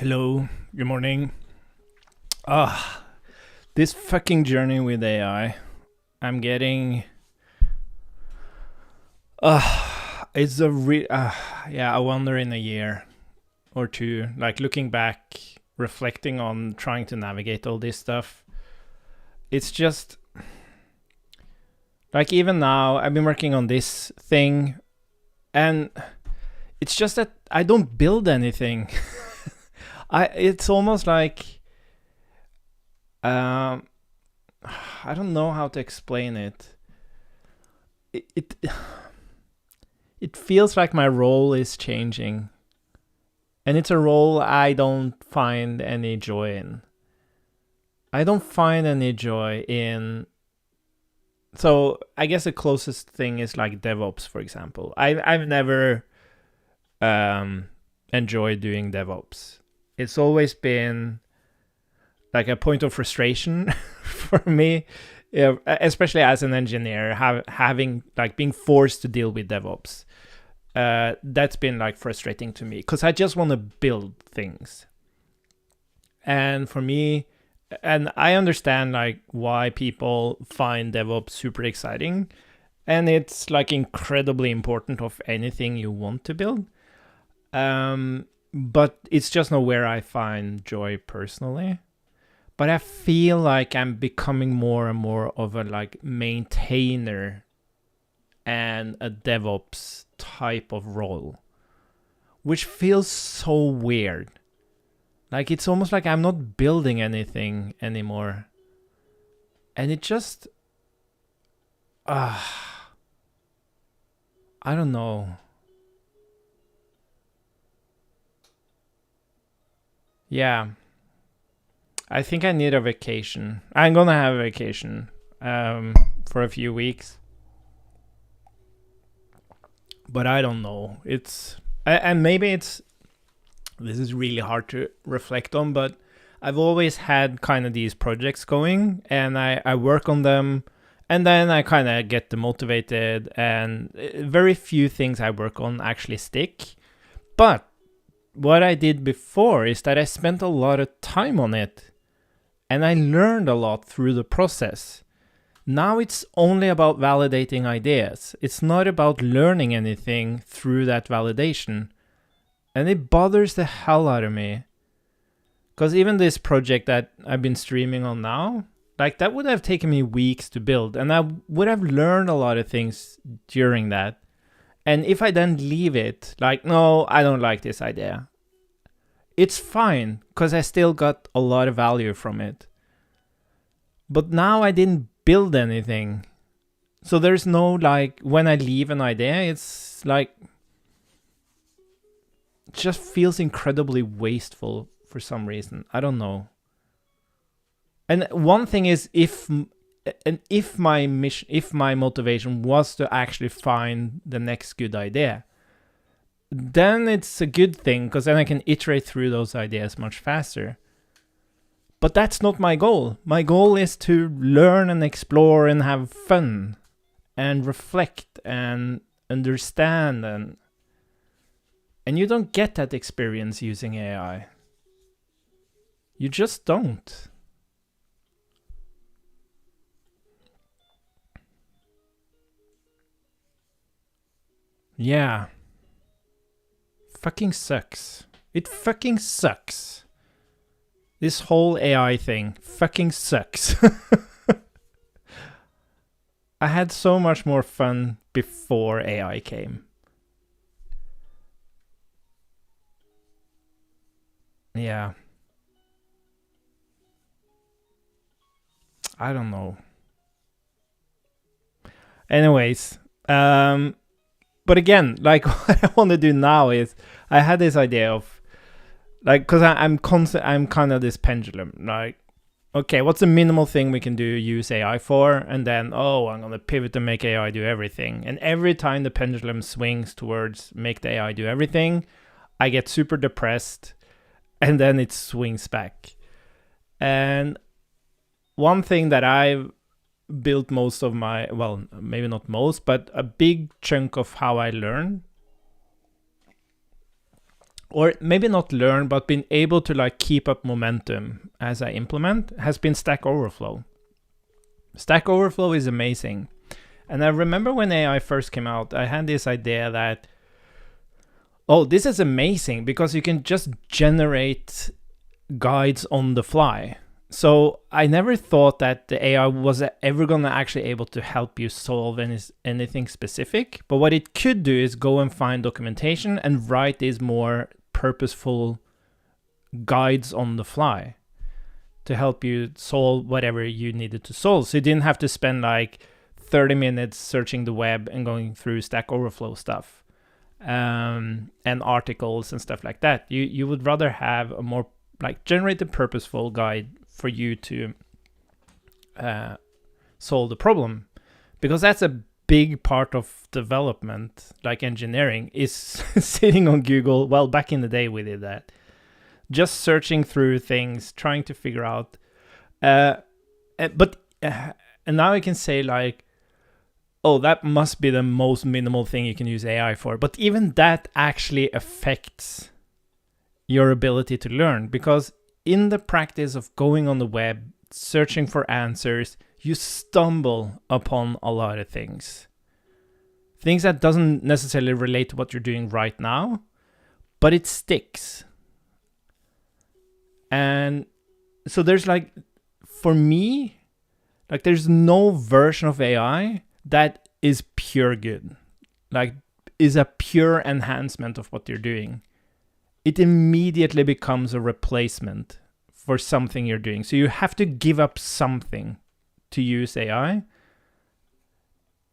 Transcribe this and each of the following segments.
Hello, good morning. Ah, this fucking journey with AI. I'm getting. It's a yeah. I wonder in a year or two, like looking back, reflecting on trying to navigate all this stuff. It's just like even now, I've been working on this thing, and it's just that I don't build anything. It's almost like I don't know how to explain it. It it feels like my role is changing, and it's a role I don't find any joy in. I don't find any joy in. So I guess the closest thing is like DevOps, for example. I've never enjoyed doing DevOps. It's always been like a point of frustration for me, especially as an engineer, having like being forced to deal with DevOps. That's been like frustrating to me because I just want to build things. And for me, and I understand like why people find DevOps super exciting, and it's like incredibly important of anything you want to build. But it's just not where I find joy personally. But I feel like I'm becoming more and more of a like maintainer and a DevOps type of role, which feels so weird. Like it's almost like I'm not building anything anymore. And it just I don't know. Yeah. I think I need a vacation. I'm gonna have a vacation for a few weeks. But I don't know. And maybe this is really hard to reflect on, but I've always had kind of these projects going, and I work on them, and then I kind of get demotivated, and very few things I work on actually stick. But what I did before is that I spent a lot of time on it, and I learned a lot through the process. Now it's only about validating ideas. It's not about learning anything through that validation. And it bothers the hell out of me. Because even this project that I've been streaming on now, like that would have taken me weeks to build. And I would have learned a lot of things during that. And if I then leave it, like, no, I don't like this idea, it's fine, because I still got a lot of value from it. But now I didn't build anything. So there's no, like, when I leave an idea, it's like, it just feels incredibly wasteful for some reason. I don't know. And one thing is, if my mission, if my motivation was to actually find the next good idea, then it's a good thing, because then I can iterate through those ideas much faster. But that's not my goal. My goal is to learn and explore and have fun and reflect and understand, and you don't get that experience using AI. You just don't. Yeah. Fucking sucks. It fucking sucks. This whole AI thing fucking sucks. I had so much more fun before AI came. Yeah. I don't know. Anyways, but again, like what I want to do now is I had this idea of like, because I'm kind of this pendulum, like, okay, what's the minimal thing we can do use AI for? And then, I'm going to pivot and make AI do everything. And every time the pendulum swings towards make the AI do everything, I get super depressed, and then it swings back. And one thing that I've built most of my, well, maybe not most, but a big chunk of how I learn or maybe not learn, but been able to like keep up momentum as I implement, has been Stack Overflow. Stack Overflow is amazing. And I remember when AI first came out, I had this idea that, oh, this is amazing because you can just generate guides on the fly. So I never thought that the AI was ever going to actually able to help you solve anything specific. But what it could do is go and find documentation and write these more purposeful guides on the fly to help you solve whatever you needed to solve. So you didn't have to spend like 30 minutes searching the web and going through Stack Overflow stuff and articles and stuff like that. You would rather have a more like generate a purposeful guide for you to solve the problem, because that's a big part of development, like engineering, is sitting on Google. Well, back in the day we did that, just searching through things, trying to figure out and now I can say like, oh, that must be the most minimal thing you can use AI for. But even that actually affects your ability to learn, because in the practice of going on the web, searching for answers, you stumble upon a lot of things that doesn't necessarily relate to what you're doing right now, but it sticks. And so there's like, for me, like there's no version of AI that is pure good, like is a pure enhancement of what you're doing. It immediately becomes a replacement for something you're doing. So you have to give up something to use AI.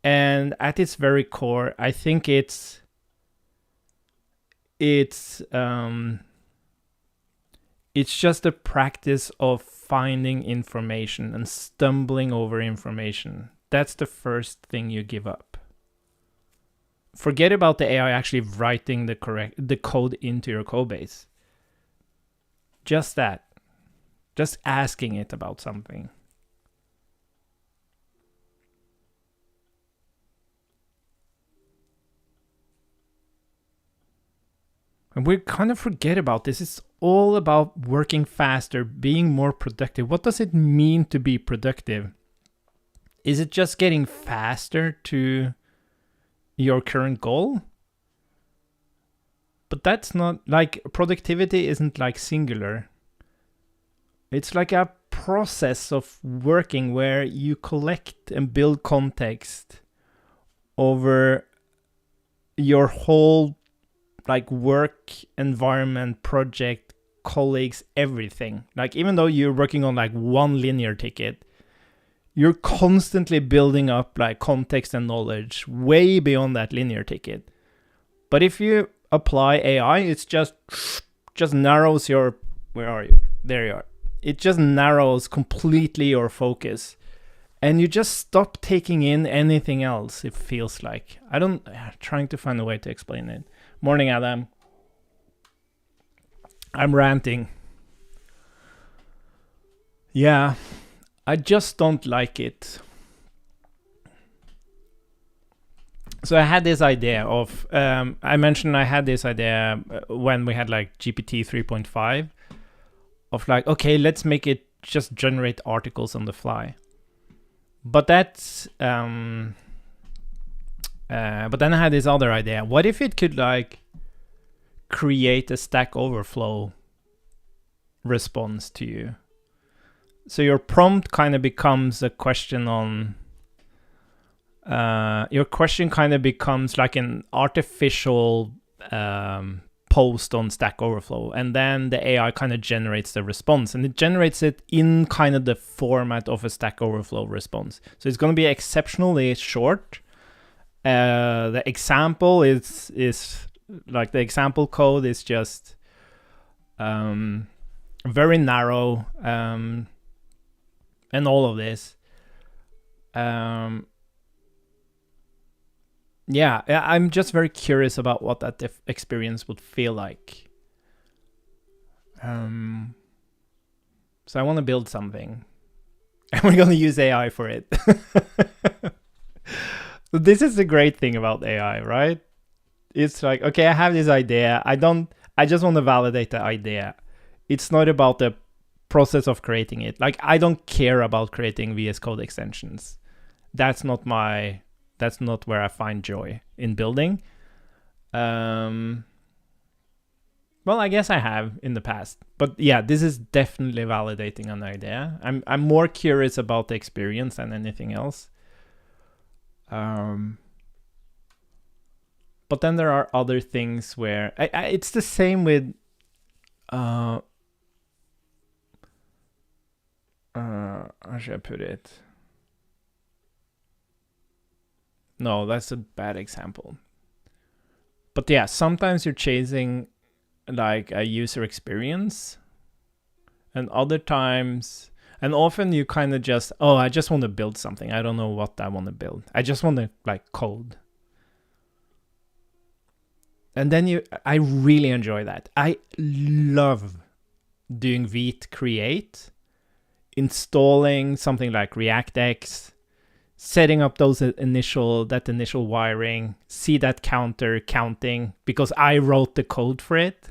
And at its very core, I think it's just a practice of finding information and stumbling over information. That's the first thing you give up. Forget about the AI actually writing the code into your code base. Just that. Just asking it about something. And we kind of forget about this. It's all about working faster, being more productive. What does it mean to be productive? Is it just getting faster to your current goal? But that's not like, productivity isn't like singular. It's like a process of working where you collect and build context over your whole like work environment, project, colleagues, everything. Like even though you're working on like one linear ticket, you're constantly building up like context and knowledge way beyond that linear ticket. But if you apply AI, it's just narrows your, where are you? There you are. It just narrows completely your focus. And you just stop taking in anything else, it feels like. Trying to find a way to explain it. Morning, Adam. I'm ranting. Yeah, I just don't like it. So I had this idea of, I mentioned I had this idea when we had like GPT 3.5 of like, okay, let's make it just generate articles on the fly. But that's, but then I had this other idea. What if it could like create a Stack Overflow response to you? So your prompt kind of becomes a question on, your question kind of becomes like an artificial post on Stack Overflow, and then the AI kind of generates the response, and it generates it in kind of the format of a Stack Overflow response. So it's going to be exceptionally short. The example is like, the example code is just very narrow, and all of this. Yeah, I'm just very curious about what that experience would feel like. So I want to build something, and we're going to use AI for it. This is the great thing about AI, right? It's like, okay, I have this idea. I just want to validate the idea. It's not about the process of creating it. Like, I don't care about creating VS Code extensions. That's not where I find joy in building. Well, I guess I have in the past, but yeah, this is definitely validating an idea. I'm more curious about the experience than anything else. But then there are other things where it's the same with how should I put it? No, that's a bad example. But yeah, sometimes you're chasing like a user experience, and other times, and often you kind of just, I just want to build something. I don't know what I want to build. I just want to like code. And then I really enjoy that. I love doing Vite create, installing something like ReactX, setting up that initial wiring, see that counter counting because I wrote the code for it.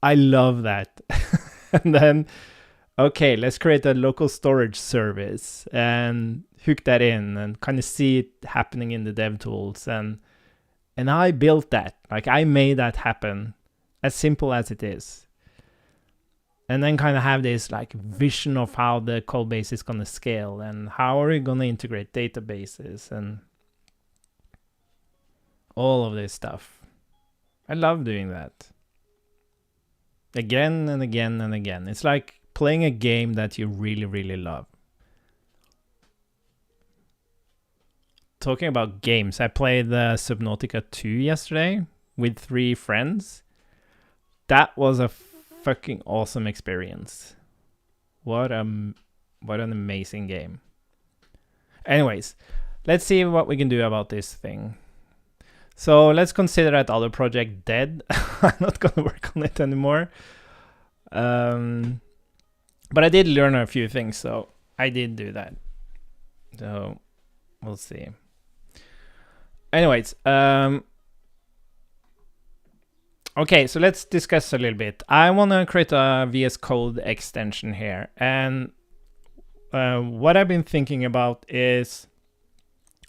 I love that. And then, okay, let's create a local storage service and hook that in and kind of see it happening in the dev tools. And I built that. Like, I made that happen, as simple as it is. And then kind of have this like vision of how the code base is going to scale and how are we going to integrate databases and all of this stuff. I love doing that. Again and again and again. It's like playing a game that you really, really love. Talking about games, I played Subnautica 2 yesterday with 3 friends. That was a fucking awesome experience. What an amazing game. Anyways, let's see what we can do about this thing. So let's consider that other project dead. I'm not going to work on it anymore. But I did learn a few things, so I did do that. So we'll see. Anyways, okay, so let's discuss a little bit. I want to create a VS Code extension here. And what I've been thinking about is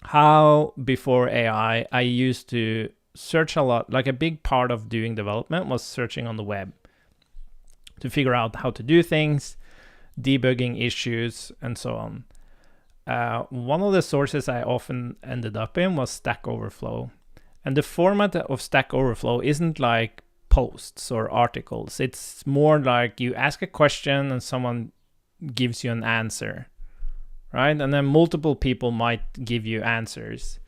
how before AI, I used to search a lot. Like a big part of doing development was searching on the web to figure out how to do things, debugging issues, and so on. One of the sources I often ended up in was Stack Overflow. And the format of Stack Overflow isn't like posts or articles. It's more like you ask a question and someone gives you an answer, right? And then multiple people might give you answers,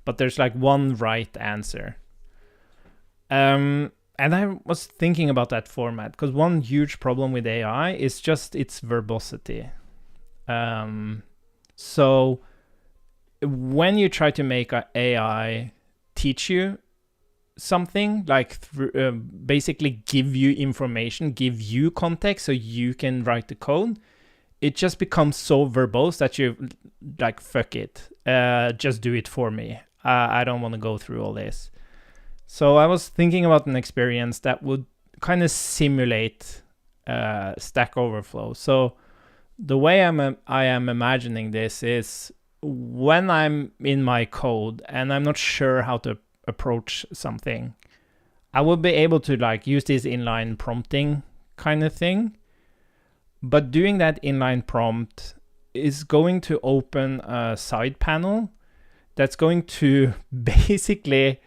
but there's like one right answer. And I was thinking about that format because one huge problem with AI is just its verbosity. So when you try to make an AI teach you something, like basically give you information, give you context so you can write the code, it just becomes so verbose that you like, fuck it, just do it for me. I don't want to go through all this. So I was thinking about an experience that would kind of simulate Stack Overflow. So the way I am imagining this is when I'm in my code and I'm not sure how to approach something, I will be able to like use this inline prompting kind of thing. But doing that inline prompt is going to open a side panel that's going to basically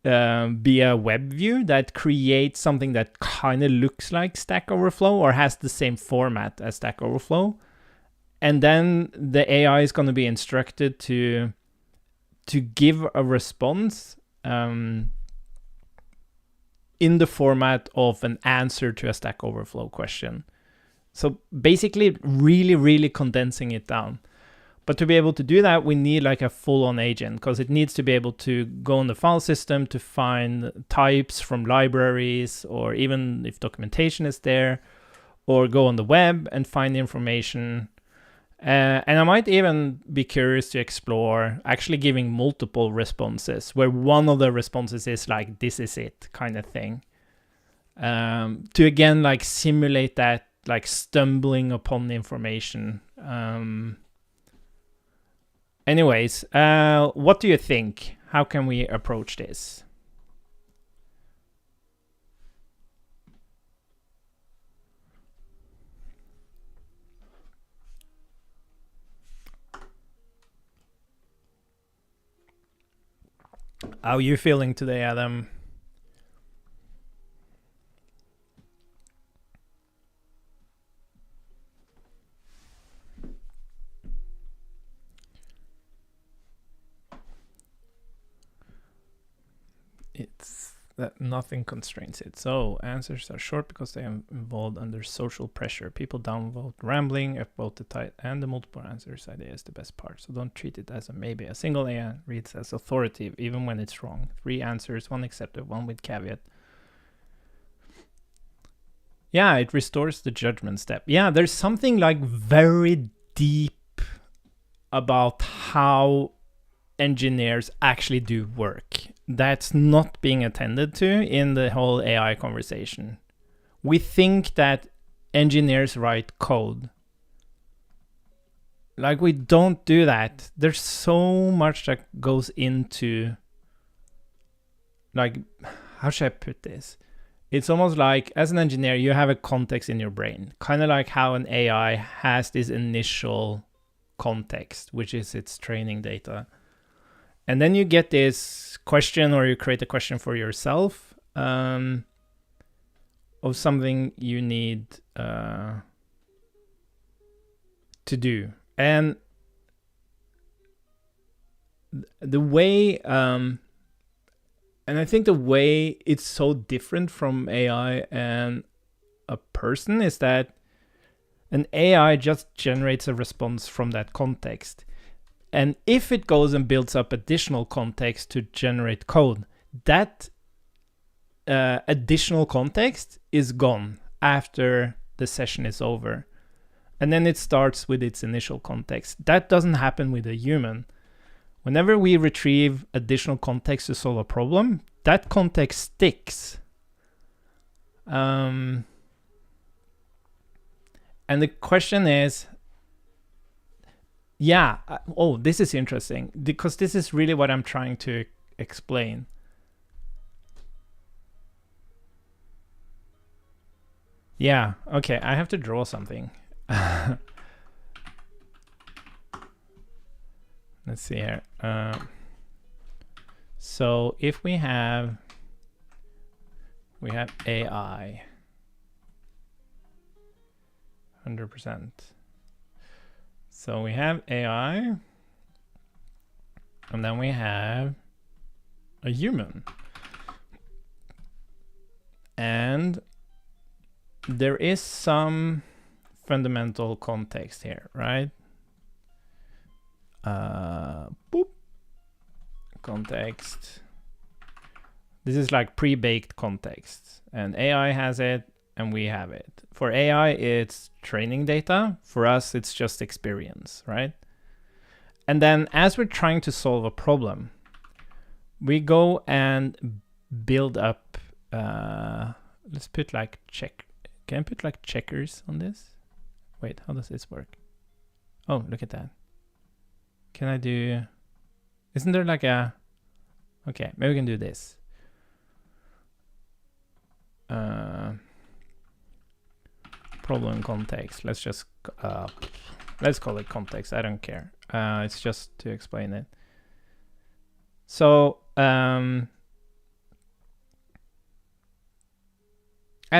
be a web view that creates something that kind of looks like Stack Overflow or has the same format as Stack Overflow. And then the AI is going to be instructed to give a response in the format of an answer to a Stack Overflow question. So basically really, really condensing it down. But to be able to do that, we need like a full-on agent because it needs to be able to go on the file system to find types from libraries, or even if documentation is there, or go on the web and find information. And I might even be curious to explore actually giving multiple responses, where one of the responses is like, this is it kind of thing. to again like simulate that like stumbling upon the information. Anyways, what do you think? How can we approach this? How are you feeling today, Adam? It's that nothing constrains it. So answers are short because they are involved under social pressure. People downvote rambling, upvote the title, and the multiple answers idea is the best part. So don't treat it as a maybe. A single AI reads as authoritative even when it's wrong. 3 answers, 1 accepted, 1 with caveat. Yeah, it restores the judgment step. Yeah, there's something like very deep about how engineers actually do work that's not being attended to in the whole AI conversation. We think that engineers write code. Like, we don't do that. There's so much that goes into, like, how should I put this? It's almost like, as an engineer, you have a context in your brain, kind of like how an AI has this initial context, which is its training data. And then you get this question, or you create a question for yourself of something you need to do. And the way, and I think the way it's so different from AI and a person is that an AI just generates a response from that context. And if it goes and builds up additional context to generate code, that additional context is gone after the session is over. And then it starts with its initial context. That doesn't happen with a human. Whenever we retrieve additional context to solve a problem, that context sticks. And the question is, this is interesting, because this is really what I'm trying to explain. Yeah, okay, I have to draw something. Let's see here. So if we have AI 100%. So we have AI, and then we have a human. And there is some fundamental context here, right? Context. This is like pre-baked context, and AI has it and we have it. For AI, it's training data. For us, it's just experience, right? And then as we're trying to solve a problem, we go and build up, let's put like can I put like checkers on this? Wait, how does this work? Oh, look at that. Can I do, isn't there like a, okay, maybe we can do this. Problem context. Let's just, let's call it context. I don't care. It's just to explain it. So, as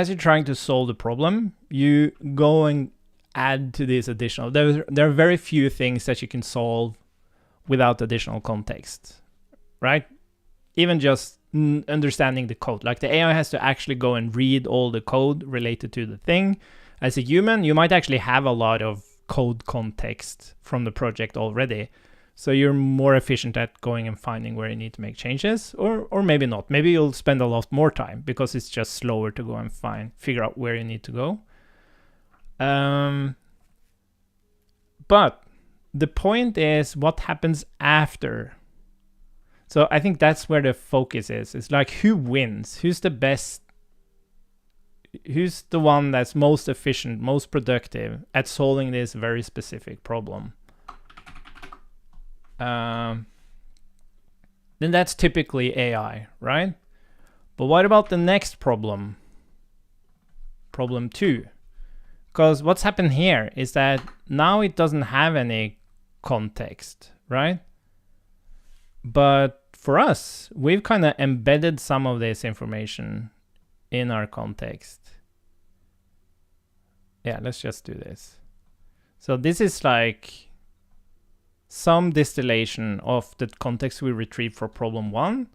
you're trying to solve the problem, you go and add to this additional. There are very few things that you can solve without additional context, right? Even just understanding the code. Like, the AI has to actually go and read all the code related to the thing. As a human, you might actually have a lot of code context from the project already. So you're more efficient at going and finding where you need to make changes, or maybe not. Maybe you'll spend a lot more time because it's just slower to go and figure out where you need to go. But the point is what happens after. So I think that's where the focus is. It's like, who wins? Who's the best who's the one that's most efficient, most productive at solving this very specific problem? Then that's typically AI, right? But what about the next problem? Problem 2. Because what's happened here is that now it doesn't have any context, right? But for us, we've kind of embedded some of this information in our context. Yeah, let's just do this. So this is like some distillation of the context we retrieved for problem 1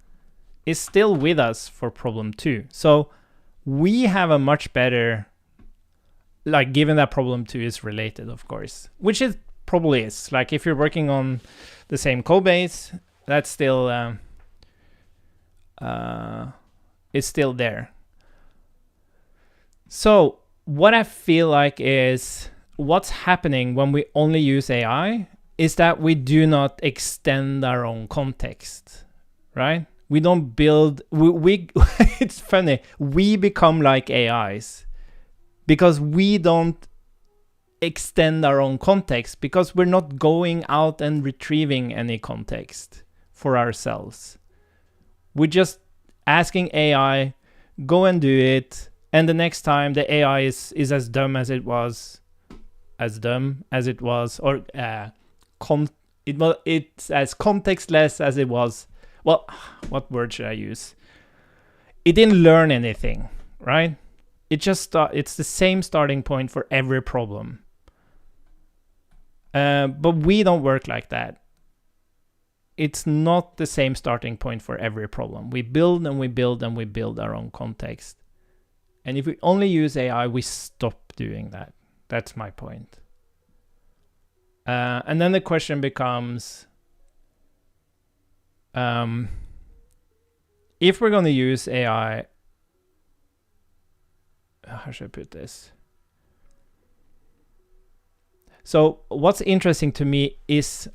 is still with us for problem 2. So we have a much better, like, given that problem 2 is related, of course, which it probably is. Like, if you're working on the same code base, that's still it's still there. So what I feel like is what's happening when we only use AI is that we do not extend our own context, right? We don't build, we it's funny, we become like AIs because we don't extend our own context, because we're not going out and retrieving any context for ourselves. We're just asking AI, go and do it, and the next time the AI is as dumb as it was, or it's as contextless as it was. Well, what word should I use? It didn't learn anything, right? It just it's the same starting point for every problem. But we don't work like that. It's not the same starting point for every problem. We build and we build and we build our own context. And if we only use AI, we stop doing that. That's my point. And then the question becomes, if we're going to use AI, how should I put this? So what's interesting to me is,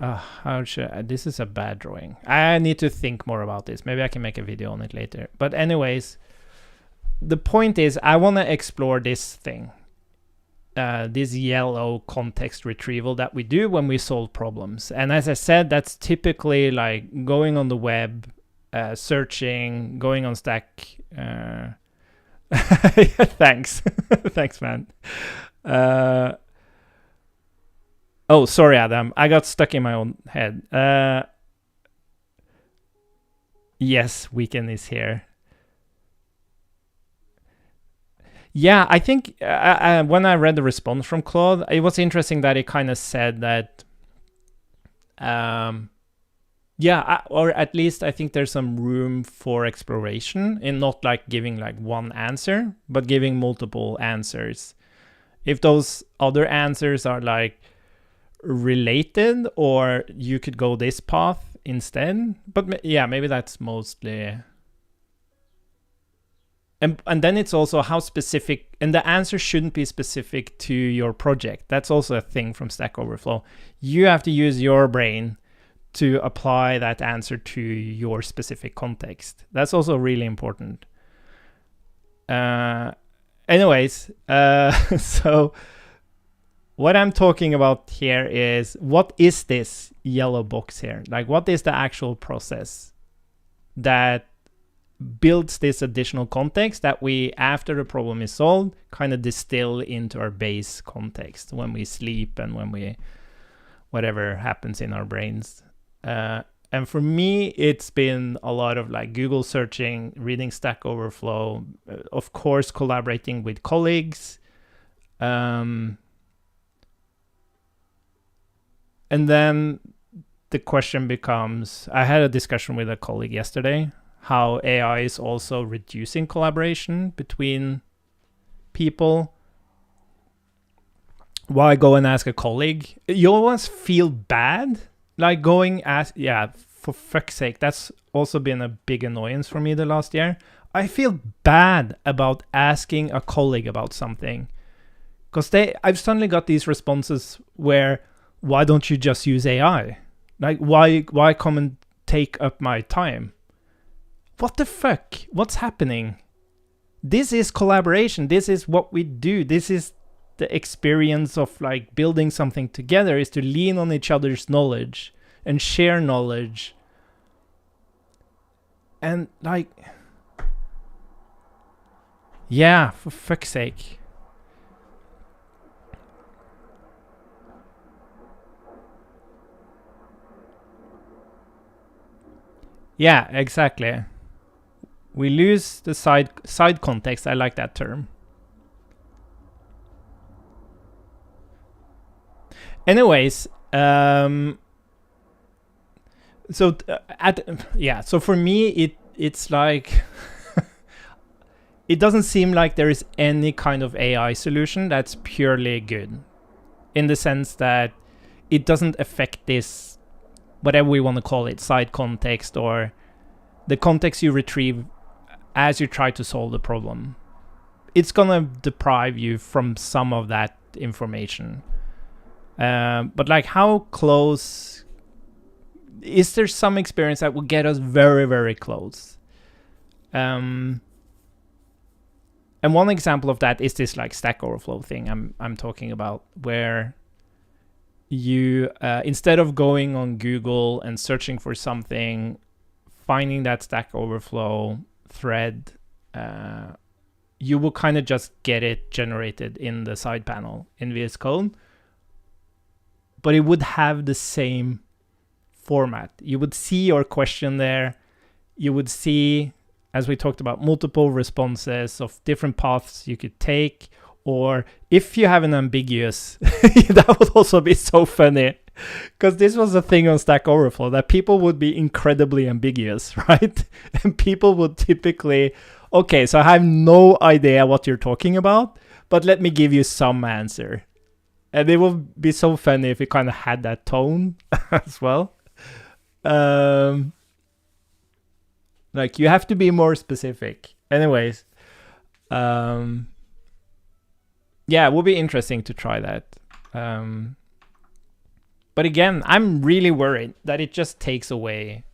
this is a bad drawing. I need to think more about this. Maybe I can make a video on it later. But anyways, the point is I want to explore this thing, this yellow context retrieval that we do when we solve problems. And as I said, that's typically like going on the web, searching, going on Stack. Thanks. Thanks, man. Oh, sorry, Adam. I got stuck in my own head. Yes, weekend is here. Yeah, I think when I read the response from Claude, it was interesting that it kind of said that, or at least I think there's some room for exploration in not like giving like one answer, but giving multiple answers. If those other answers are like related, or you could go this path instead. But yeah, maybe that's mostly... And then it's also how specific, and the answer shouldn't be specific to your project. That's also a thing from Stack Overflow. You have to use your brain to apply that answer to your specific context. That's also really important. Anyways, so what I'm talking about here is, what is this yellow box here? Like, what is the actual process that builds this additional context that we, after the problem is solved, kind of distill into our base context when we sleep and when we, whatever happens in our brains. And for me, it's been a lot of like Google searching, reading Stack Overflow, of course, collaborating with colleagues. And then the question becomes, I had a discussion with a colleague yesterday, how AI is also reducing collaboration between people. Why go and ask a colleague? You always feel bad, like going ask, for fuck's sake, that's also been a big annoyance for me the last year. I feel bad about asking a colleague about something, because I've suddenly got these responses where, why don't you just use AI? Like, why come and take up my time? What the fuck? What's happening? this is collaboration. This is what we do. This is the experience of like building something together, is to lean on each other's knowledge and share knowledge. And like, yeah, for fuck's sake. Yeah, exactly. We lose the side context. I like that term. Anyways, so so for me it's like it doesn't seem like there is any kind of AI solution that's purely good, in the sense that it doesn't affect this, whatever we want to call it, side context, or the context you retrieve as you try to solve the problem. It's gonna deprive you from some of that information. But like, how close is there? Some experience that will get us very, very close. And one example of that is this like Stack Overflow thing I'm talking about, where you instead of going on Google and searching for something, finding that Stack Overflow thread, you will kind of just get it generated in the side panel in VS Code, but it would have the same format. You would see your question there. You would see, as we talked about, multiple responses of different paths you could take. Or if you have an ambiguous, that would also be so funny, because this was a thing on Stack Overflow, that people would be incredibly ambiguous, right? And people would typically, okay, so I have no idea what you're talking about, but let me give you some answer. And it would be so funny if it kind of had that tone as well. Like, you have to be more specific. Anyways, yeah, it will be interesting to try that. But again, I'm really worried that it just takes away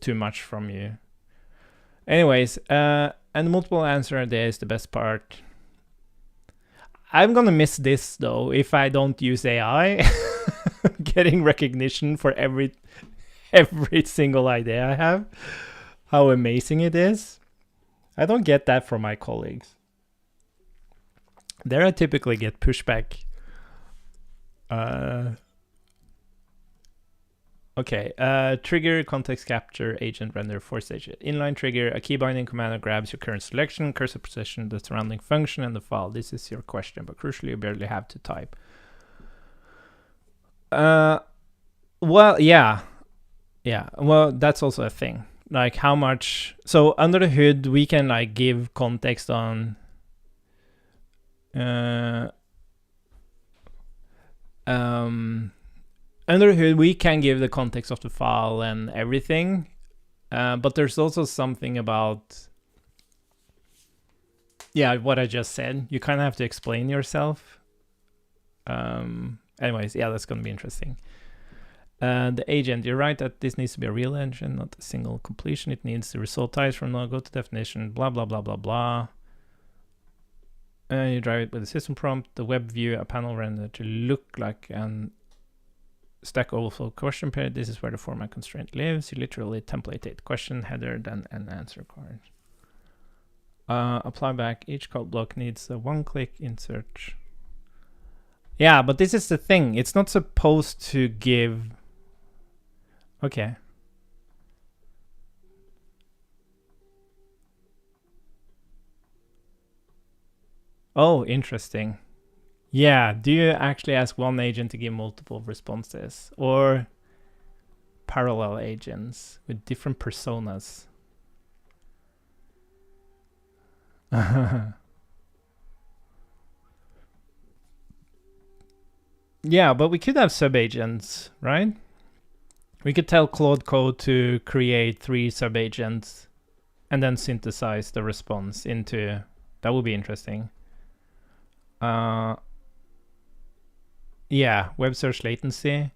too much from you. Anyways, and multiple answer there is the best part. I'm gonna miss this though if I don't use AI. Getting recognition for every single idea I have. How amazing it is. I don't get that from my colleagues. There I typically get pushback. Okay, trigger, context capture, agent render, for stage. Inline trigger, a key binding command that grabs your current selection, cursor position, the surrounding function, and the file. This is your question, but crucially, you barely have to type. Well, yeah. Well, that's also a thing. Like, how much? So under the hood, we can like give context on. Under the hood, we can give the context of the file and everything, but there's also something about, what I just said. You kind of have to explain yourself. Anyways, yeah, that's going to be interesting. The agent, you're right that this needs to be a real engine, not a single completion. It needs the result types from no go to definition, blah, blah, blah, blah, blah. You drive it with a system prompt, the web view, a panel render to look like an Stack Overflow question period. This is where the format constraint lives. You literally template it. Question, header, then an answer card. Apply back. Each code block needs a one-click insert. Yeah, but this is the thing. It's not supposed to give... Okay. Oh, interesting. Yeah, do you actually ask one agent to give multiple responses, or parallel agents with different personas? Yeah, but we could have sub-agents, right? We could tell Claude Code to create 3 sub-agents and then synthesize the response into... That would be interesting. Yeah, web search latency.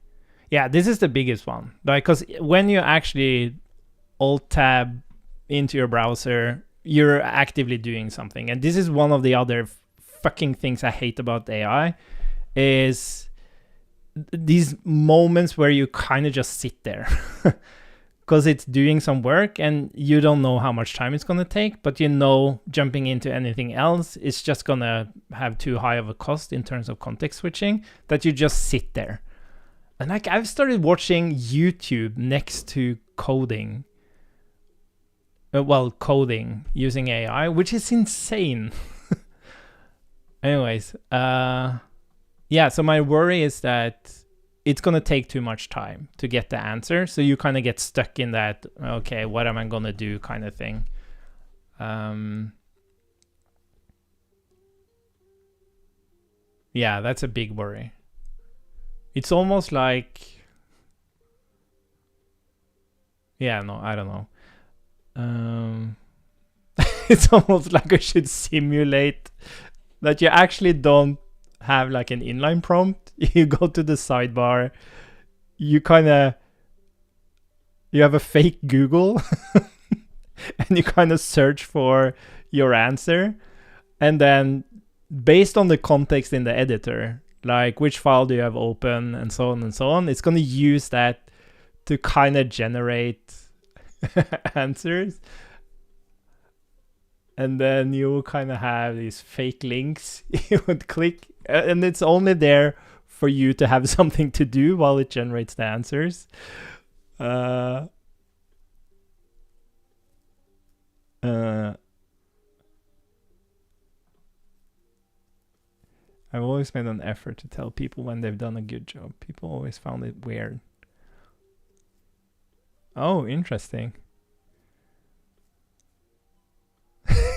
Yeah, this is the biggest one. Like, because when you actually alt-tab into your browser you're actively doing something. And this is one of the other fucking things I hate about AI is these moments where you kind of just sit there because it's doing some work and you don't know how much time it's going to take, but jumping into anything else is just going to have too high of a cost in terms of context switching, that you just sit there. And like, I've started watching YouTube next to coding. Coding using AI, which is insane. Anyways, so my worry is that it's going to take too much time to get the answer. So you kind of get stuck in that, okay, what am I going to do kind of thing. Yeah, that's a big worry. It's almost like, I don't know. It's almost like I should simulate that you actually don't have like an inline prompt. You go to the sidebar, you have a fake Google and you kind of search for your answer, and then based on the context in the editor, like which file do you have open and so on, it's going to use that to kind of generate answers. And then you will kind of have these fake links you would click, and it's only there for you to have something to do while it generates the answers. I've always made an effort to tell people when they've done a good job. People always found it weird. Oh, interesting.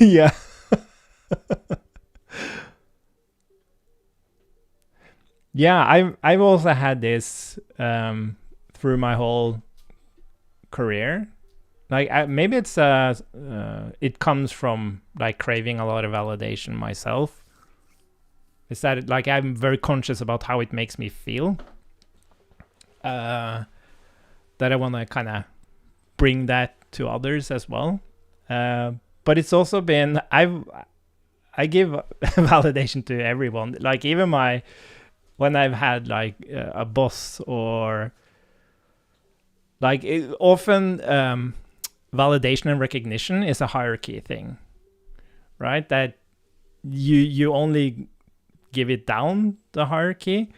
Yeah. Yeah, I've also had this through my whole career. Like maybe it's it comes from like craving a lot of validation myself. Is that like I'm very conscious about how it makes me feel. That I want to kind of bring that to others as well. But it's also been I give validation to everyone. Like even when I've had like a boss or like often validation and recognition is a hierarchy thing, right? That you only give it down the hierarchy,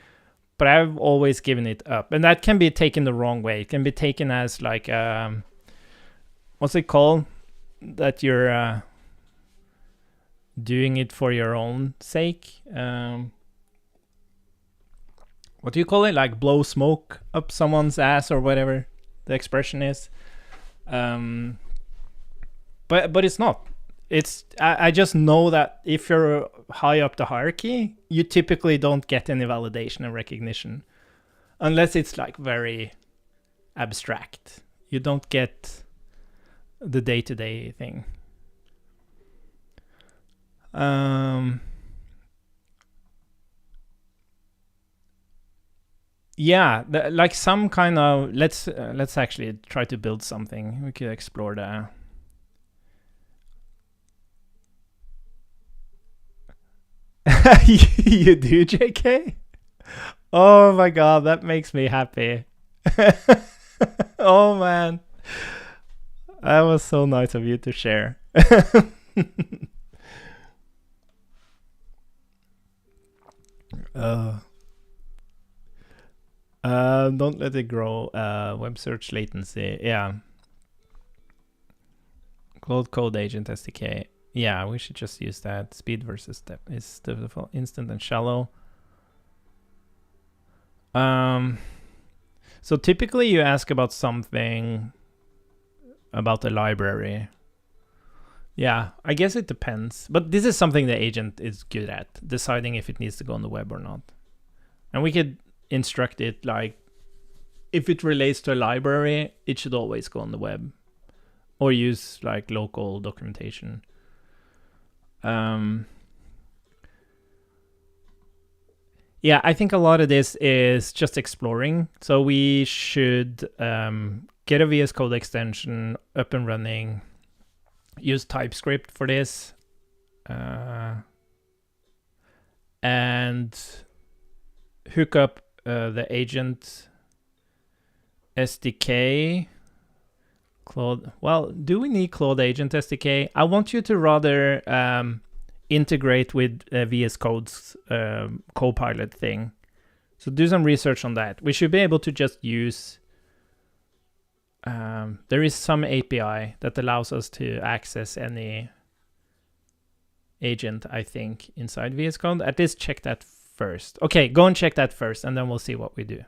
but I've always given it up, and that can be taken the wrong way. It can be taken as like what's it called? That you're doing it for your own sake. What do you call it? Like blow smoke up someone's ass or whatever the expression is. But it's not. It's I just know that if you're high up the hierarchy, you typically don't get any validation and recognition unless it's like very abstract. You don't get the day-to-day thing. Yeah, like some kind of let's actually try to build something. We could explore the you do, JK? Oh my god, that makes me happy. Oh man, that was so nice of you to share. Don't let it grow. Web search latency. Yeah. Cloud Code Agent SDK. Yeah, we should just use that. Speed versus depth is the default, instant and shallow. So typically you ask about something about the library. Yeah, I guess it depends. But this is something the agent is good at, deciding if it needs to go on the web or not. And we could instruct it like, if it relates to a library, it should always go on the web. Or use like local documentation. Yeah, I think a lot of this is just exploring. So we should get a VS Code extension up and running, use TypeScript for this. And hook up the agent SDK. Claude. Well, do we need Claude Agent SDK? I want you to rather integrate with VS Code's Copilot thing. So do some research on that. We should be able to just use... there is some API that allows us to access any agent, I think, inside VS Code. At least check that first. Okay, go and check that first, and then we'll see what we do.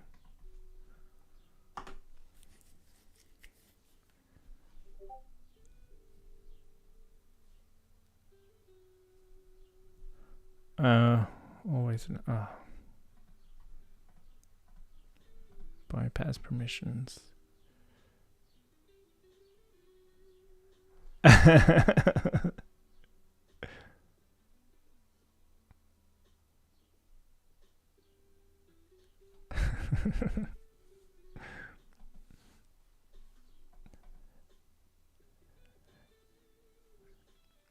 Always bypass permissions.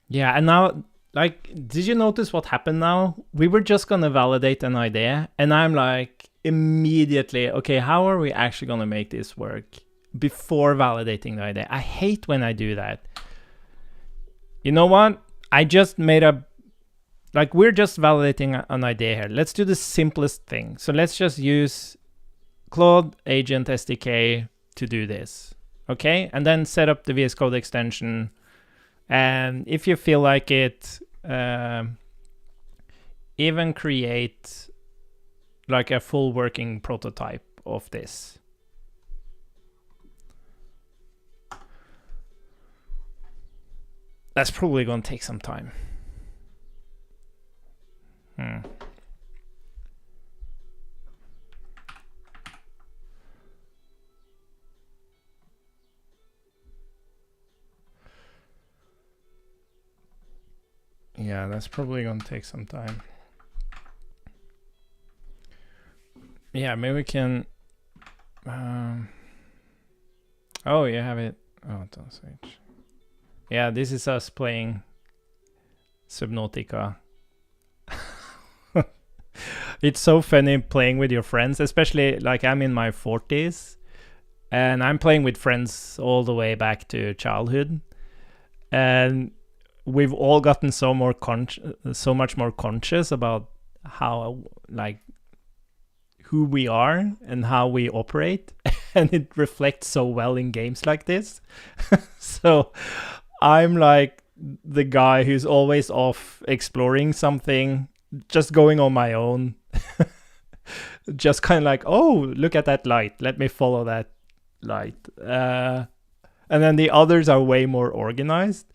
Yeah, and now, like, did you notice what happened now? We were just gonna validate an idea, and I'm like, immediately, okay, how are we actually gonna make this work before validating the idea? I hate when I do that. You know what? I just made a, like, we're just validating an idea here. Let's do the simplest thing. So let's just use Claude Agent SDK to do this, okay? And then set up the VS Code extension. And if you feel like it, even create like a full working prototype of this. That's probably going to take some time. Yeah, that's probably going to take some time. Yeah, maybe we can... oh, you have it. Oh, don't switch. Yeah, this is us playing Subnautica. It's so funny playing with your friends, especially like I'm in my 40s and I'm playing with friends all the way back to childhood. And we've all gotten so much more conscious about how, like, who we are and how we operate. And it reflects so well in games like this. So I'm like the guy who's always off exploring something, just going on my own. Just kind of like, oh, look at that light. Let me follow that light. And then the others are way more organized.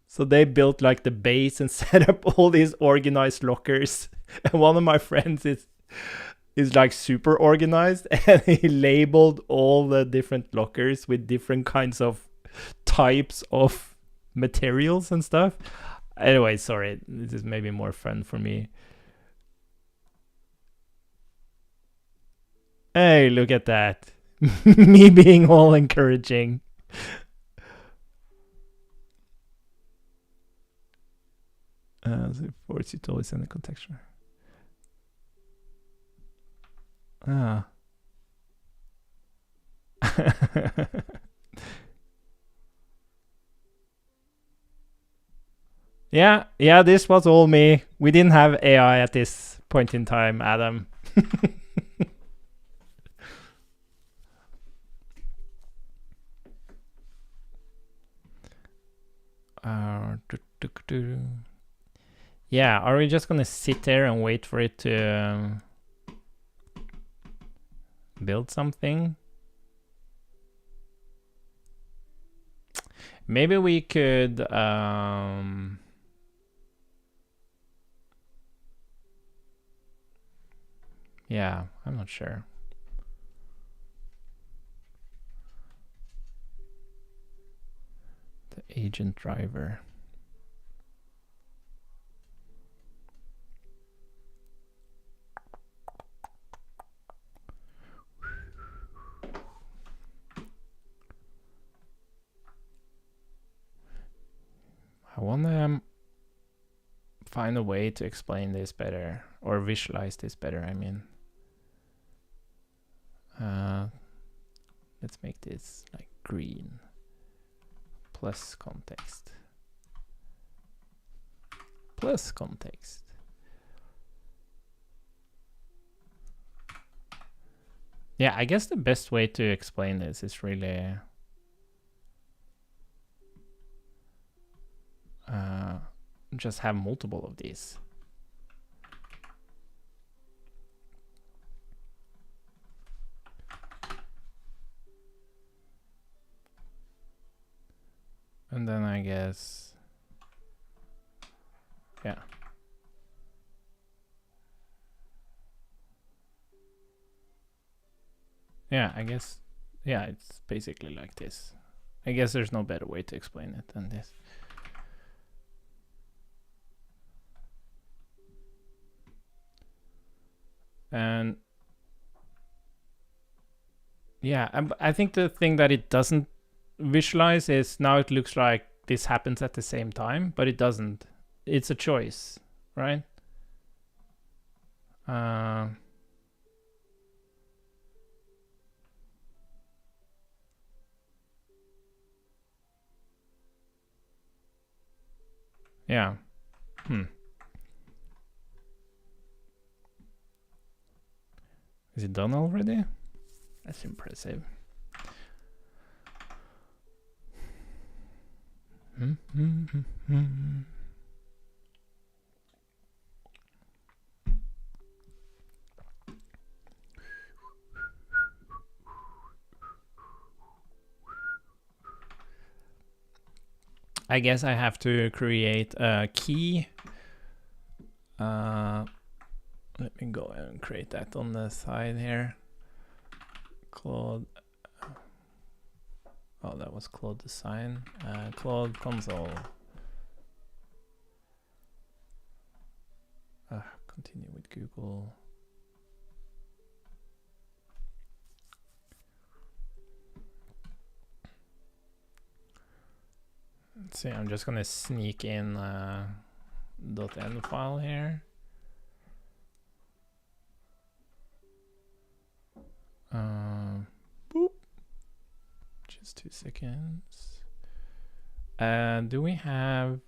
So they built like the base and set up all these organized lockers. And one of my friends is like super organized, and he labeled all the different lockers with different kinds of types of materials and stuff. Anyway, sorry, this is maybe more fun for me. Hey, look at that. Me being all encouraging. The force you to always send a contextual. Ah. Yeah, this was all me. We didn't have AI at this point in time, Adam. Yeah, are we just gonna sit there and wait for it to build something? Maybe we could yeah, I'm not sure. The agent driver. find a way to explain this better, or visualize this better, I mean. Let's make this like green plus context. Plus context. Yeah, I guess the best way to explain this is really just have multiple of these. And then I guess, yeah. Yeah, I guess, yeah, it's basically like this. I guess there's no better way to explain it than this. And yeah, I think the thing that it doesn't visualize is now it looks like this happens at the same time, but it doesn't. It's a choice, right? Yeah. Is it done already? That's impressive. I guess I have to create a key. Let me go and create that on the side here. Claude. Oh, that was Claude Design. Claude Console. Continue with Google. Let's see, I'm just gonna sneak in .n file here. Boop. Just 2 seconds. Do we have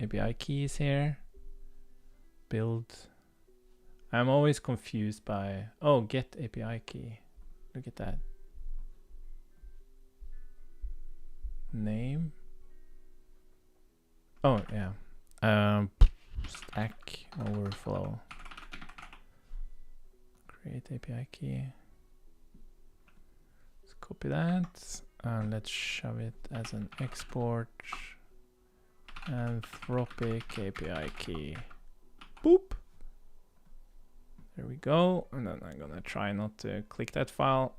API keys here? Build. I'm always confused by, oh, get API key. Look at that. Name. Oh, yeah. Stack overflow. Create API key. Let's copy that. And let's shove it as an export. Anthropic API key. Boop. There we go. And then I'm gonna try not to click that file.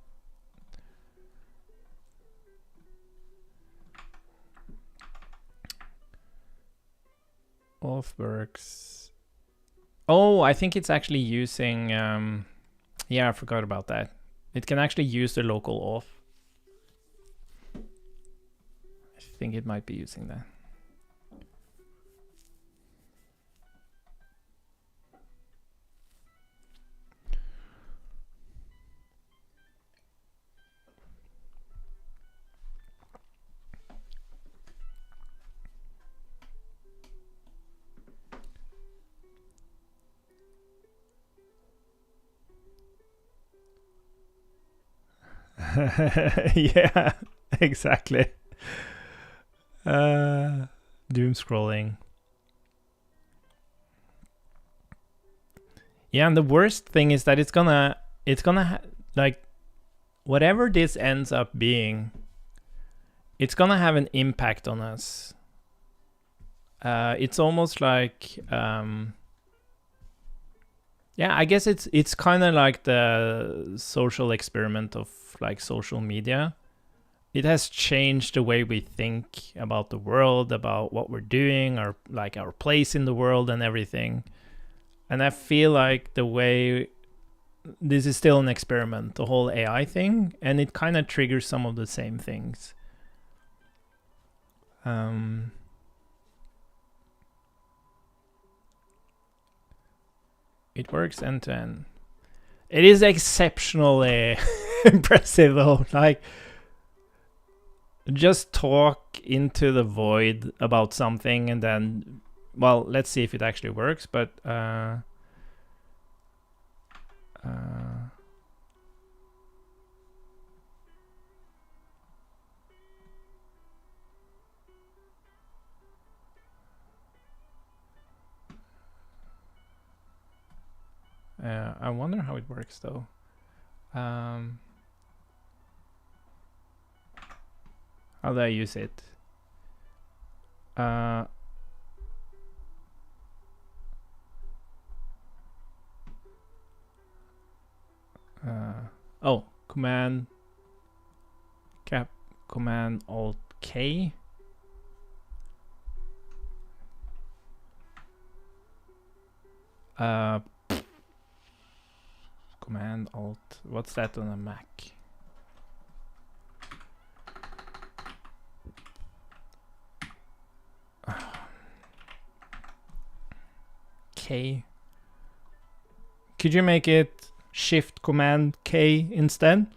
Auth works. Oh, I think it's actually using, yeah, I forgot about that. It can actually use the local auth. I think it might be using that. Yeah, exactly. Doom scrolling. Yeah, and the worst thing is that it's gonna like, whatever this ends up being, it's gonna have an impact on us. It's almost like, yeah, I guess it's kind of like the social experiment of like social media. It has changed the way we think about the world, about what we're doing, or like our place in the world and everything. And I feel like the way this is still an experiment, the whole AI thing, and it kind of triggers some of the same things. It works end to end. It is exceptionally impressive though. Like, just talk into the void about something and then, well, let's see if it actually works, but I wonder how it works though. How do I use it? Oh, Command Alt K. Command Alt. What's that on a Mac? K. Could you make it Shift Command K instead?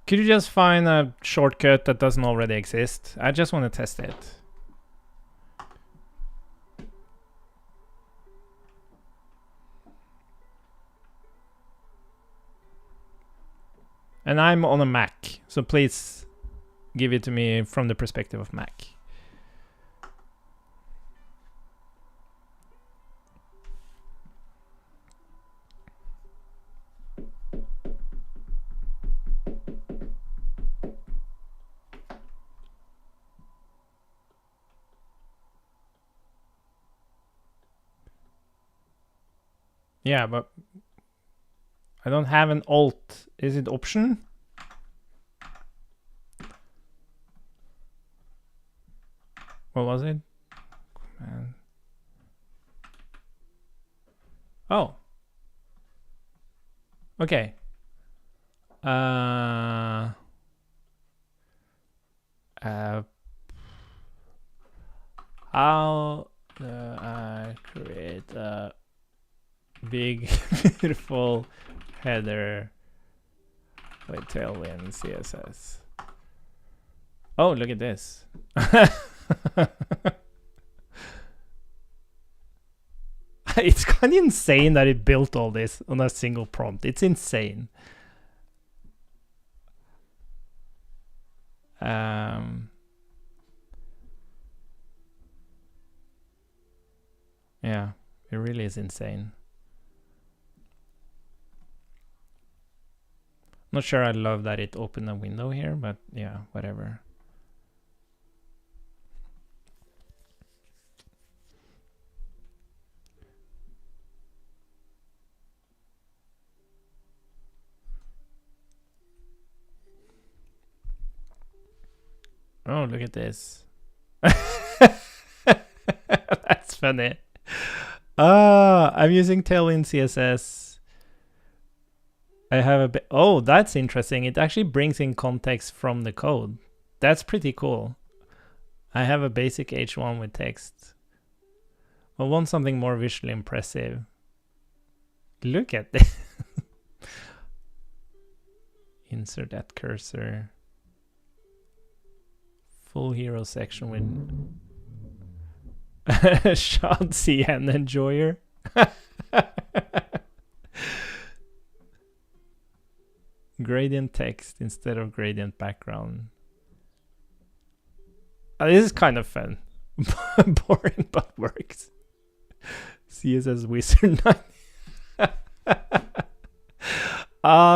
Could you just find a shortcut that doesn't already exist? I just want to test it. And I'm on a Mac, so please give it to me from the perspective of Mac. Yeah, but I don't have an alt. Is it option? What was it? Command. Oh. Okay. How do I create a big beautiful header with Tailwind CSS? Oh, look at this. It's kind of insane that it built all this on a single prompt. It's insane. Yeah, it really is insane. Not sure I love that it opened a window here, but yeah, whatever. Oh, look at this. That's funny. I'm using Tailwind CSS. I have a bit. Oh, that's interesting. It actually brings in context from the code. That's pretty cool. I have a basic H1 with text. I want something more visually impressive. Look at this. Insert that cursor. Full hero section with Shad CN enjoyer. Gradient text instead of gradient background. This is kind of fun. Boring but works. CSS Wizard 9.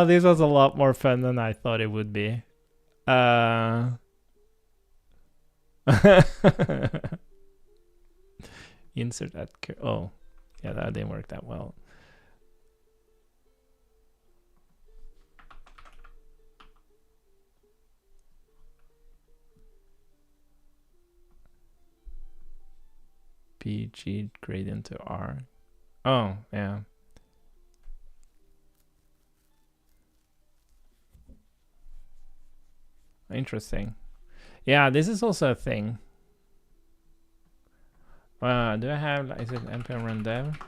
This was a lot more fun than I thought it would be. Insert that. Oh, Yeah, that didn't work that well. PG gradient to R. Oh, yeah. Interesting. Yeah, this is also a thing. Do I have, is it npm run dev?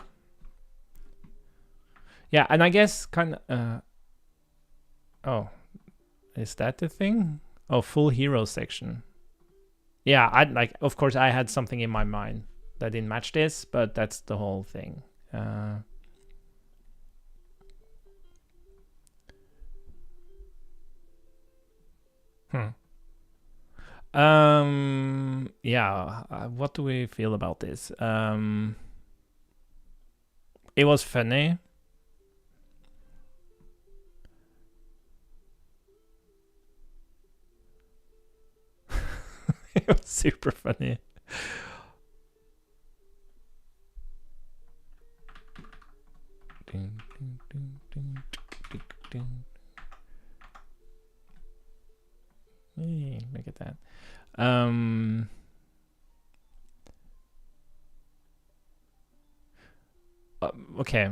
Yeah, and I guess kind of, oh, is that the thing? Oh, full hero section. Yeah, of course I had something in my mind that didn't match this, but that's the whole thing. Yeah, what do we feel about this? It was funny. It was super funny. Hey, look at that. Okay.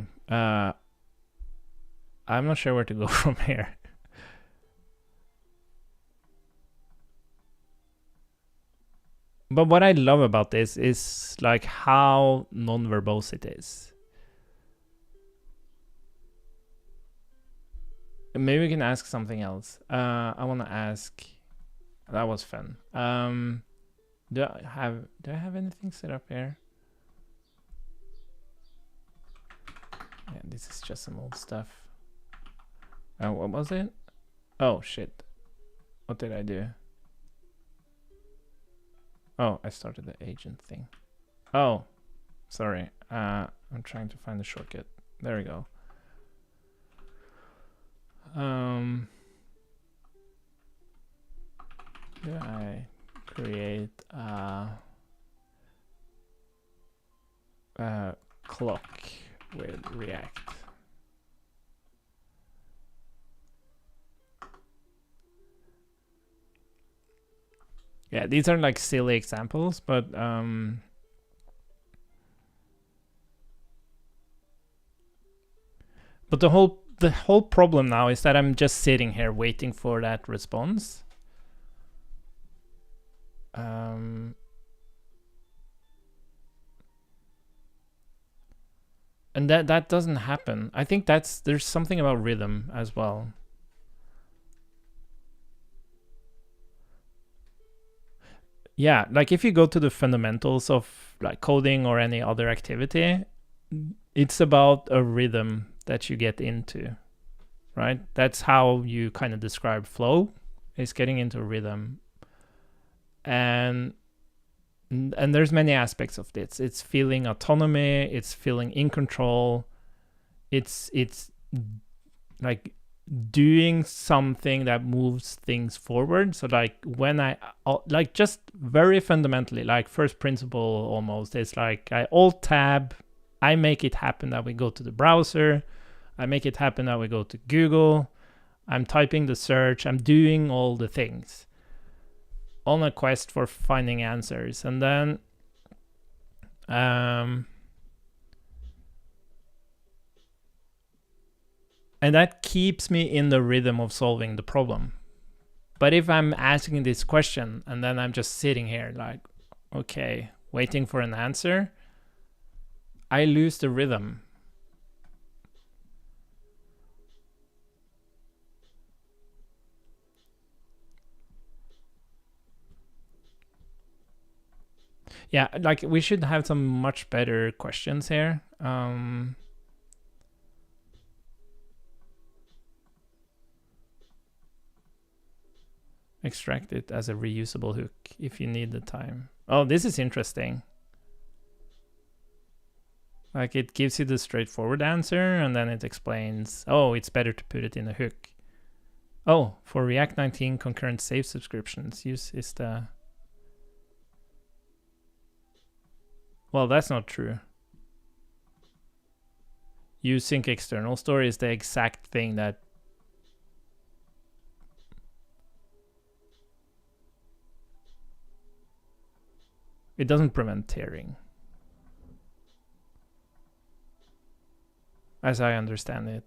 I'm not sure where to go from here. But what I love about this is like how non-verbose it is. Maybe we can ask something else. I want to ask. That was fun. Do I have anything set up here? Yeah, this is just some old stuff. What was it? Oh shit! What did I do? Oh, I started the agent thing. Oh, sorry. I'm trying to find the shortcut. There we go. Do I create a clock with React? Yeah, these are like silly examples, but the whole problem now is that I'm just sitting here waiting for that response. And that doesn't happen. I think there's something about rhythm as well. Yeah, like if you go to the fundamentals of like coding or any other activity, it's about a rhythm that you get into, right? That's how you kind of describe flow, is getting into a rhythm. And there's many aspects of this. It's feeling autonomy, it's feeling in control, it's like doing something that moves things forward. So like when I like just very fundamentally, like first principle almost, it's like I alt tab, I make it happen that we go to the browser, I make it happen that we go to Google, I'm typing the search, I'm doing all the things on a quest for finding answers. And then and that keeps me in the rhythm of solving the problem. But if I'm asking this question and then I'm just sitting here like, okay, waiting for an answer, I lose the rhythm. Yeah, like we should have some much better questions here. Extract it as a reusable hook if you need the time. Oh, this is interesting. Like it gives you the straightforward answer and then it explains, oh, it's better to put it in a hook. Oh, for React 19 concurrent save subscriptions, use is the... Well, that's not true. use sync external store is the exact thing that it doesn't prevent tearing, as I understand it.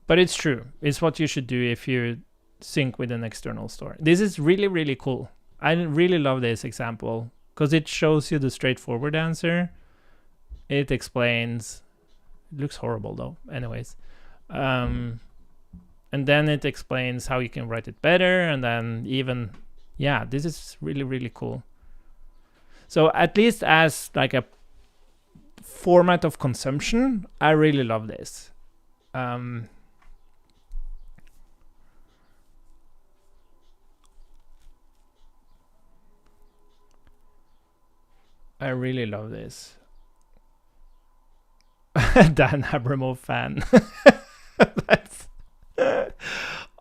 But it's true. It's what you should do if you sync with an external store. This is really, really cool. I really love this example because it shows you the straightforward answer. It explains. It looks horrible though. Anyways. And then it explains how you can write it better. And then even, yeah, this is really, really cool. So at least as like a format of consumption, I really love this. I really love this. Dan Abramov fan. That's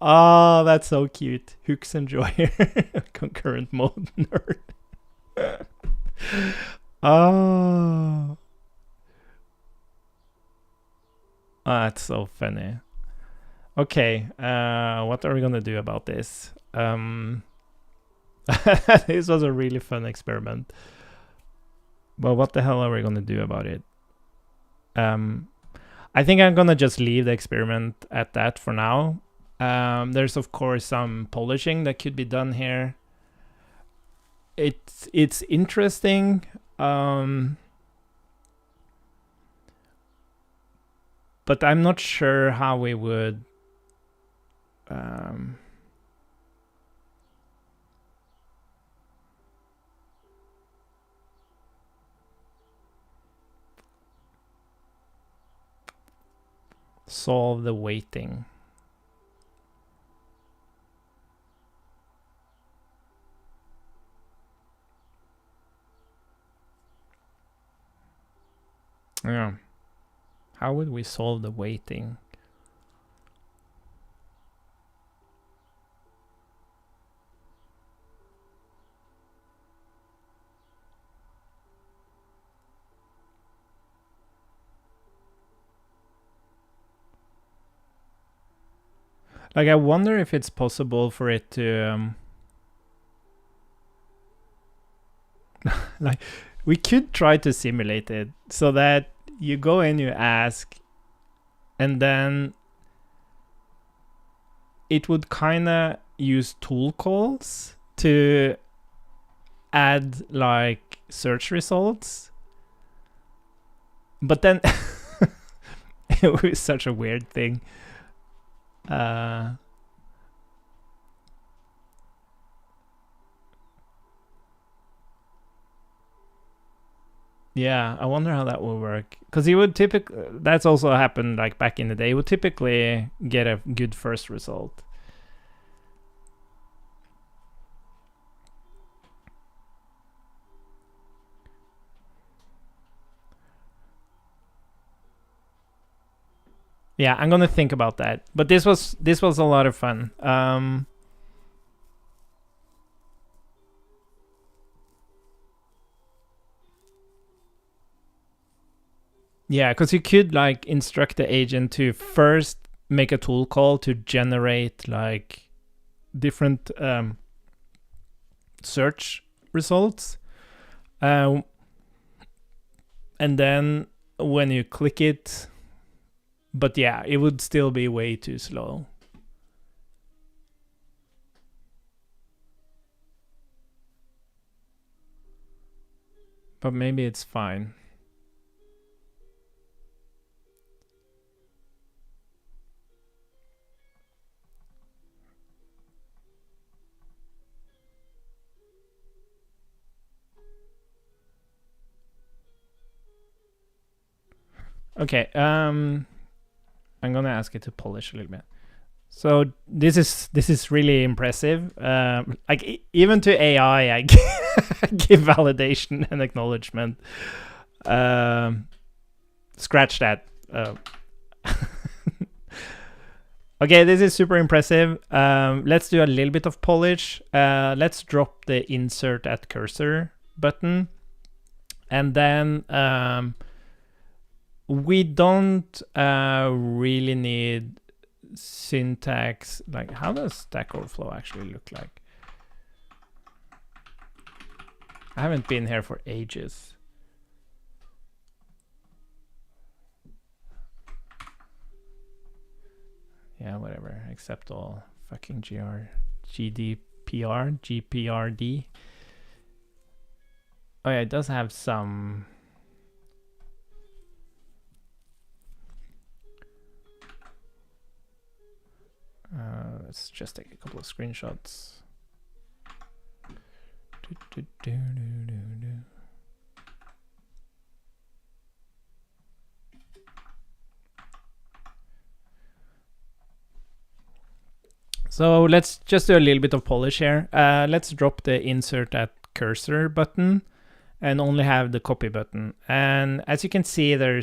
oh, that's so cute. Hooks enjoyer. Concurrent mode nerd. Oh. That's so funny. Okay, what are we gonna do about this? This was a really fun experiment. But what the hell are we gonna do about it? I think I'm gonna just leave the experiment at that for now. There's of course some polishing that could be done here. It's interesting. But I'm not sure how we would solve the weighting. Yeah. How would we solve the weighting? Like, I wonder if it's possible for it to like, we could try to simulate it so that you go in, you ask, and then it would kind of use tool calls to add like search results. But then it was such a weird thing. Yeah, I wonder how that will work. Because he would typically, that's also happened like back in the day, he would typically get a good first result. Yeah, I'm gonna think about that. But this was a lot of fun. Yeah, because you could like instruct the agent to first make a tool call to generate like different search results. And then when you click it, but yeah, it would still be way too slow. But maybe it's fine. Okay, I'm gonna ask it to polish a little bit. So this is really impressive. Like even to AI, I give validation and acknowledgement. Scratch that. Okay, this is super impressive. Let's do a little bit of polish. Let's drop the insert at cursor button, and then we don't really need syntax. Like, how does Stack Overflow actually look like? I haven't been here for ages. Yeah, whatever. Accept all fucking GPRD. Oh yeah, it does have some. Let's just take a couple of screenshots. So let's just do a little bit of polish here. Let's drop the insert at cursor button and only have the copy button. And as you can see, there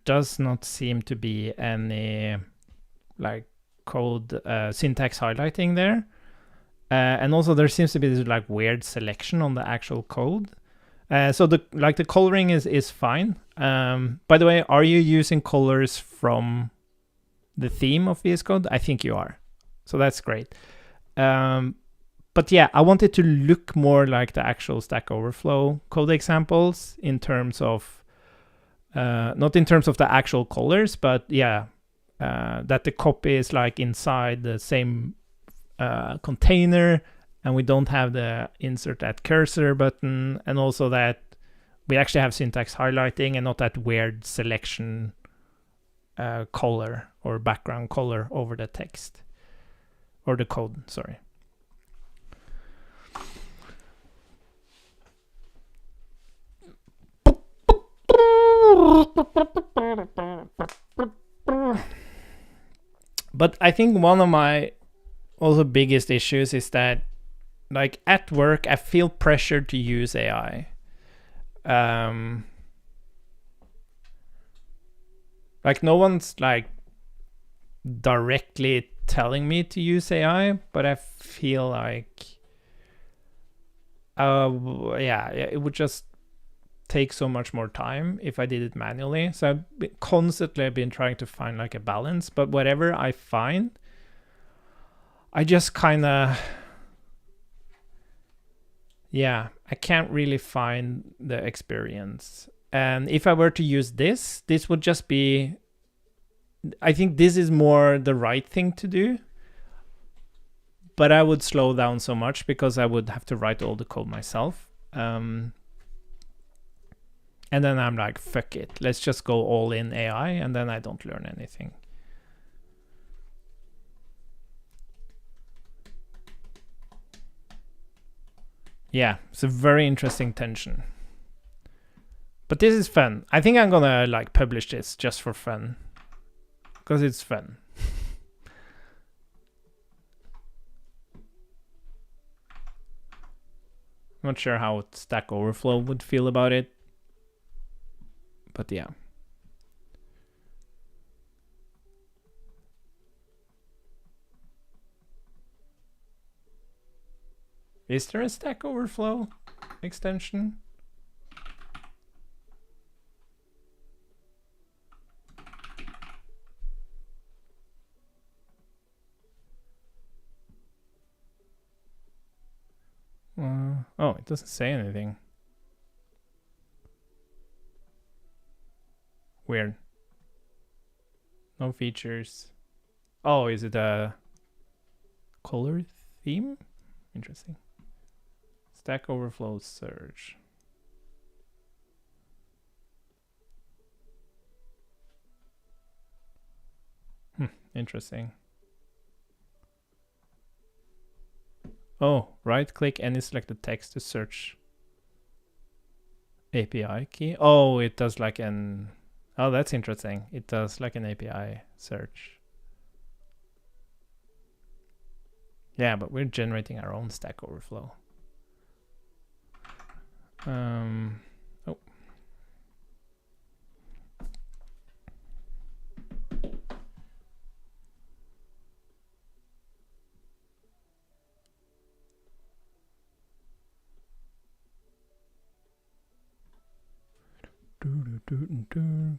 does not seem to be any like code syntax highlighting there. And also there seems to be this like weird selection on the actual code. So the coloring is fine. By the way, are you using colors from the theme of VS Code? I think you are. So that's great. But yeah, I want it to look more like the actual Stack Overflow code examples in terms of, not in terms of the actual colors, but yeah, that the copy is like inside the same container, and we don't have the insert at cursor button, and also that we actually have syntax highlighting and not that weird selection color or background color over the text or the code, sorry. But I think one of my also biggest issues is that, like, at work, I feel pressured to use AI. Like, no one's like directly telling me to use AI, but I feel like, yeah, it would just take so much more time if I did it manually. So I've constantly been trying to find like a balance, but whatever I find, I just kind of, yeah, I can't really find the experience. And if I were to use this would just be, I think this is more the right thing to do, but I would slow down so much because I would have to write all the code myself. And then I'm like, fuck it, let's just go all in AI, and then I don't learn anything. Yeah, it's a very interesting tension. But this is fun. I think I'm gonna like publish this just for fun, because it's fun. I'm not sure how Stack Overflow would feel about it, but yeah. Is there a Stack Overflow extension? Oh, it doesn't say anything. Weird. No features. Oh, is it a color theme? Interesting. Stack Overflow search. Interesting. Oh, right click any selected text to search API key. Oh, it does like an, oh, that's interesting. It does like an API search. Yeah, but we're generating our own Stack Overflow. Oh.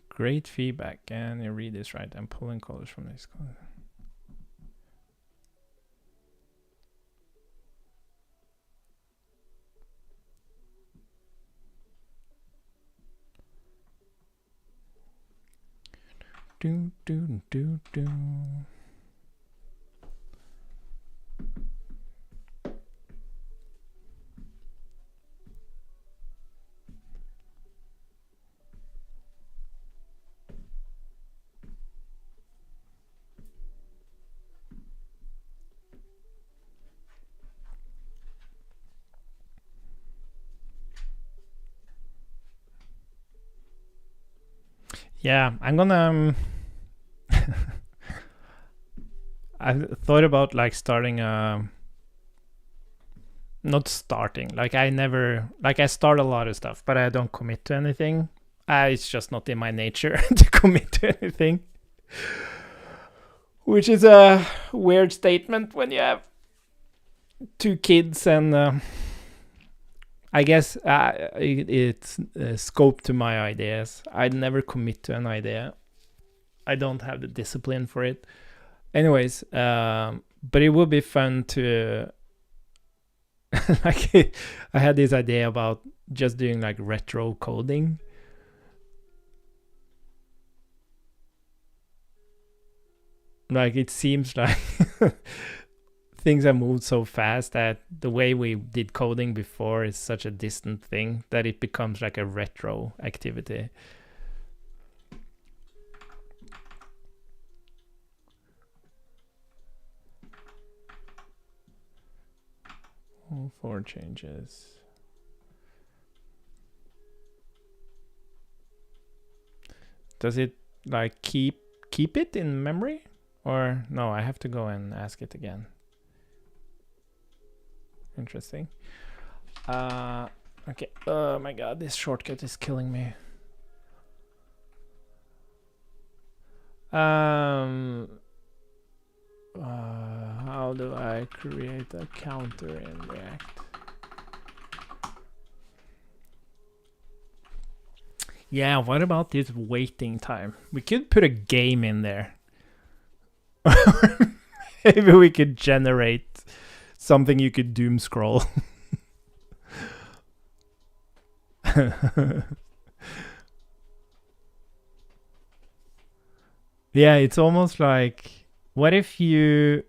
Great feedback. Can you read this right? I'm pulling colors from this color. Do, do, do, do. Yeah, I'm gonna. I've thought about like starting a. Not starting. Like I never. Like I start a lot of stuff, but I don't commit to anything. It's just not in my nature to commit to anything. Which is a weird statement when you have 2 kids and. I guess it's scope to my ideas. I'd never commit to an idea. I don't have the discipline for it. Anyways, but it would be fun to like I had this idea about just doing like retro coding. Like it seems like things have moved so fast that the way we did coding before is such a distant thing that it becomes like a retro activity. All 4 changes. Does it like keep it in memory? Or no, I have to go and ask it again. Interesting. Okay. Oh my god, this shortcut is killing me. How do I create a counter in React? Yeah, what about this waiting time? We could put a game in there. Maybe we could generate something you could doom scroll. Yeah, it's almost like, what if you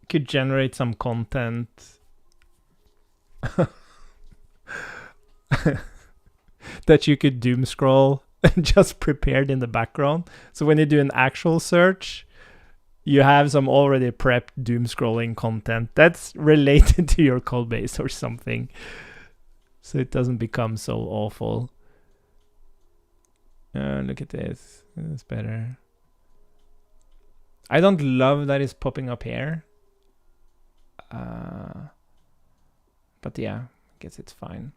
could generate some content that you could doom scroll and just prepared in the background? So when you do an actual search, you have some already prepped doom scrolling content that's related to your code base or something, so it doesn't become so awful. Look at this. It's better. I don't love that it's popping up here. But yeah, I guess it's fine.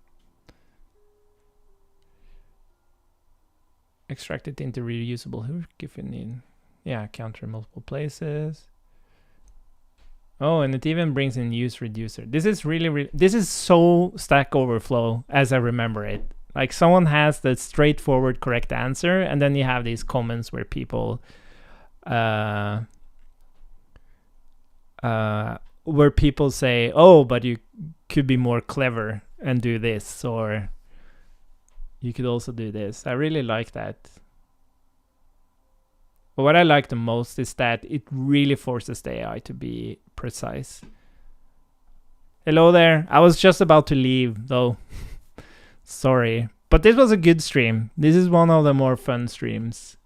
Extract it into reusable hook if you need. Yeah, counter in multiple places. Oh, and it even brings in use reducer. This is this is so Stack Overflow as I remember it. Like someone has the straightforward correct answer, and then you have these comments where people say, oh, but you could be more clever and do this, or you could also do this. I really like that. But what I like the most is that it really forces the AI to be precise. Hello there. I was just about to leave, though. Sorry. But this was a good stream. This is one of the more fun streams.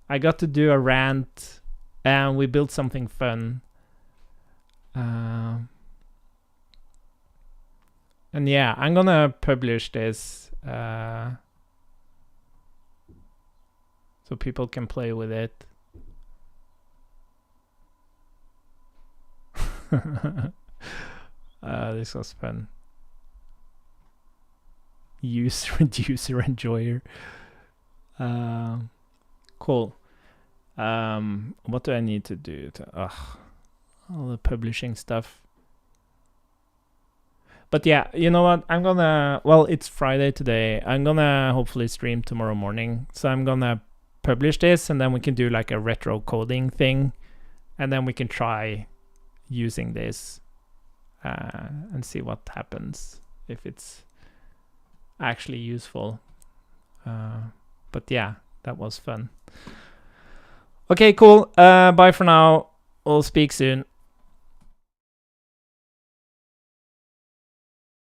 I got to do a rant, and we built something fun. And yeah, I'm gonna publish this so people can play with it. This was fun. Use reducer enjoyer. Cool. What do I need to do to all the publishing stuff? But yeah, you know what? I'm gonna. Well, it's Friday today. I'm gonna hopefully stream tomorrow morning. So I'm gonna publish this, and then we can do like a retro coding thing, and then we can try using this and see what happens if it's actually useful. But yeah, that was fun. Okay, cool. Bye for now. We'll speak soon.